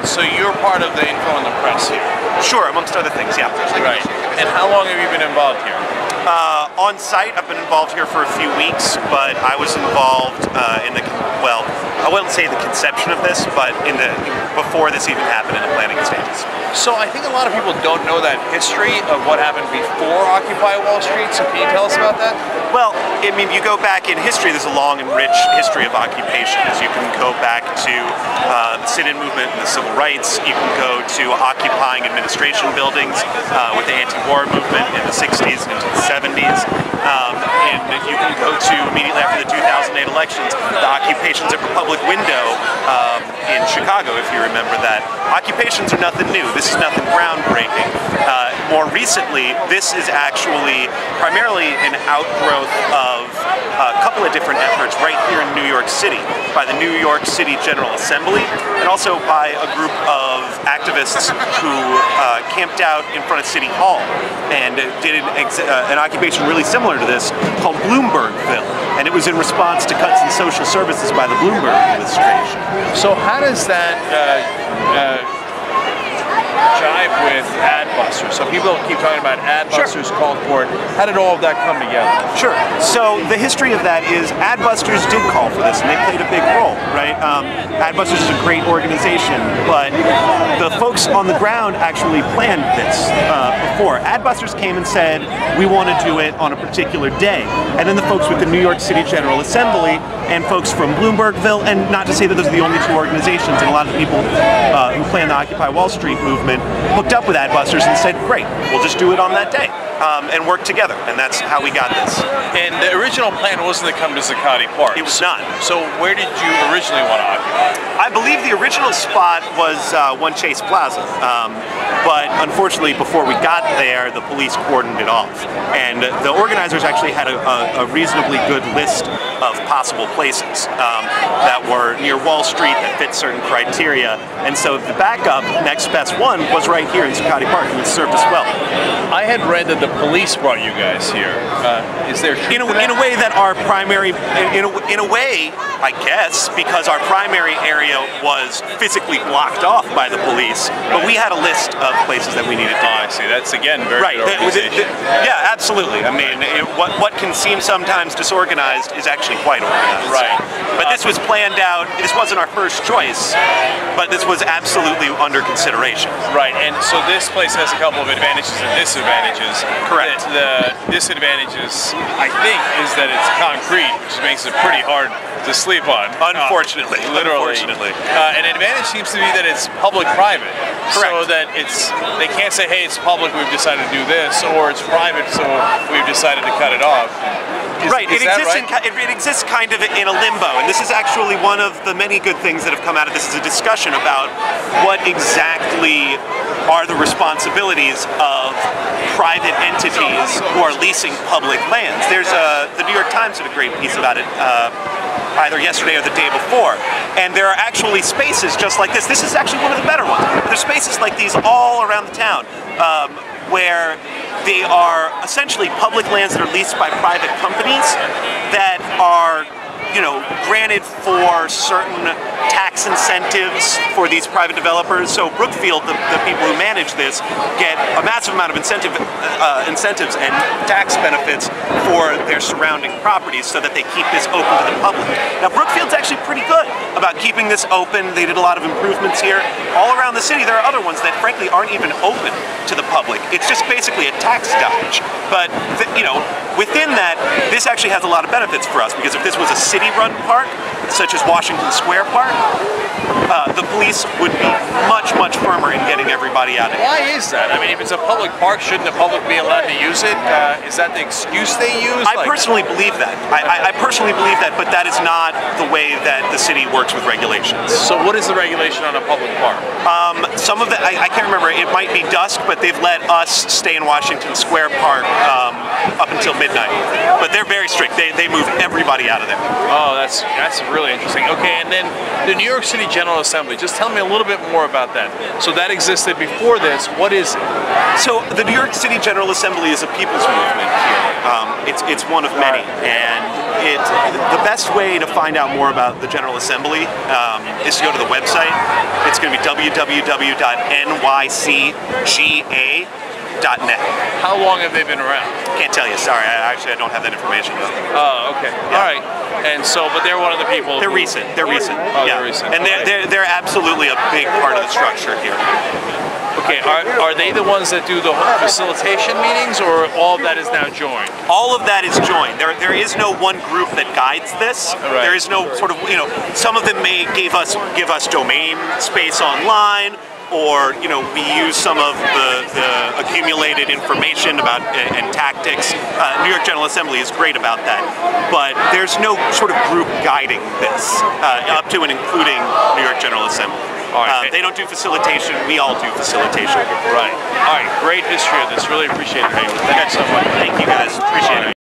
so you're part of the info and the press here? Sure, amongst other things, yeah. Right. And how long have you been involved here? On site, I've been involved here for a few weeks, but I was involved in the, well, I wouldn't say the conception of this, but before this even happened in the planning stages. So I think a lot of people don't know that history of what happened before Occupy Wall Street, so can you tell us about that? Well, I mean, you go back in history, there's a long and rich history of occupations. You can go back to the sit-in movement and the civil rights. You can go to occupying administration buildings with the anti-war movement in the 60s into the 70s. And you can go to immediately after the 2008 elections, the occupations at Republic Window in Chicago, if you remember that. Occupations are nothing new. This is nothing groundbreaking. More recently, this is actually primarily an outgrowth of a couple of different efforts right here in New York City by the New York City General Assembly and also by a group of activists who camped out in front of City Hall and did an occupation really similar to this called Bloombergville. And it was in response to cuts in social services by the Bloomberg administration. So how does that jive with Adbusters? So people keep talking about Adbusters, Sure. called for it. How did all of that come together? Sure. So the history of that is Adbusters did call for this, and they played a big role, right? Adbusters is a great organization, but the folks on the ground actually planned this before. Adbusters came and said, we want to do it on a particular day. And then the folks with the New York City General Assembly and folks from Bloombergville, and not to say that those are the only two organizations, and a lot of the people who planned the Occupy Wall Street movement hooked up with Adbusters and said, great, we'll just do it on that day. And work together, and that's how we got this. And the original plan wasn't to come to Zuccotti Park. It was not. So where did you originally want to occupy? I believe the original spot was One Chase Plaza, but unfortunately before we got there, the police cordoned it off. And the organizers actually had a reasonably good list of possible places that were near Wall Street that fit certain criteria. And so the backup, next best one, was right here in Zuccotti Park, and it served us well. I had read that the police brought you guys here. Is there in a way that our primary, in a way, I guess, because our primary area was physically blocked off by the police, but we had a list of places that we needed to go. I see. That's again very right. good organization. Yeah, absolutely. I mean, what can seem sometimes disorganized is actually quite organized. Right. But this was planned out. This wasn't our first choice, but this was absolutely under consideration. Right. And so this place has a couple of advantages and disadvantages. Correct. The disadvantages, I think, is that it's concrete, which makes it pretty hard to sleep on. Unfortunately. Literally. Unfortunately. An advantage seems to be that it's public-private. Correct. So that they can't say, hey, it's public, we've decided to do this, or it's private, so we've decided to cut it off. Right, it exists kind of in a limbo, and this is actually one of the many good things that have come out of this is a discussion about what exactly are the responsibilities of private entities who are leasing public lands. There's the New York Times did a great piece about it either yesterday or the day before, and there are actually spaces just like this. This is actually one of the better ones. There's spaces like these all around the town where they are essentially public lands that are leased by private companies that are, you know, granted for certain tax incentives for these private developers. So Brookfield, the people who manage this, get a massive amount of incentives and tax benefits for their surrounding properties so that they keep this open to the public. Now Brookfield's actually pretty good about keeping this open. They did a lot of improvements here. All around the city there are other ones that frankly aren't even open to the public. It's just basically a tax dodge. But you know, within that, this actually has a lot of benefits for us, because if this was a city-run park, such as Washington Square Park, the police would be much, much firmer in getting everybody out of here. Why is that? I mean, if it's a public park, shouldn't the public be allowed to use it? Is that the excuse they use? I personally believe that. I personally believe that, but that is not the way that the city works with regulations. So what is the regulation on a public park? Some of the, I can't remember, it might be dusk, but they've let us stay in Washington Square Park up until midnight. But they're very strict. They move everybody out of there. Oh, that's really interesting. Okay, and then the New York City General Assembly, just tell me a little bit more about that. So that existed before this. What is it? So the New York City General Assembly is a people's movement here. It's one of many, and the best way to find out more about the General Assembly is to go to the website. It's going to be www.nycga.net. How long have they been around? Can't tell you. Sorry, I don't have that information. Oh, okay. Yeah. All right. And so, but they're one of the people. They're recent. They're recent. Oh, yeah. They're recent. And they're absolutely a big part of the structure here. Okay, are they the ones that do the facilitation meetings, or all of that is now joined? All of that is joined. There is no one group that guides this. Right. There is no sort of, some of them may give us domain space online, or we use some of the accumulated information about and tactics. New York General Assembly is great about that, but there's no sort of group guiding this up to and including New York General Assembly. They don't do facilitation. We all do facilitation. Right. All right. Great history of this. Really appreciate it, Haywood. Thanks so much. Thank you, guys. Appreciate it.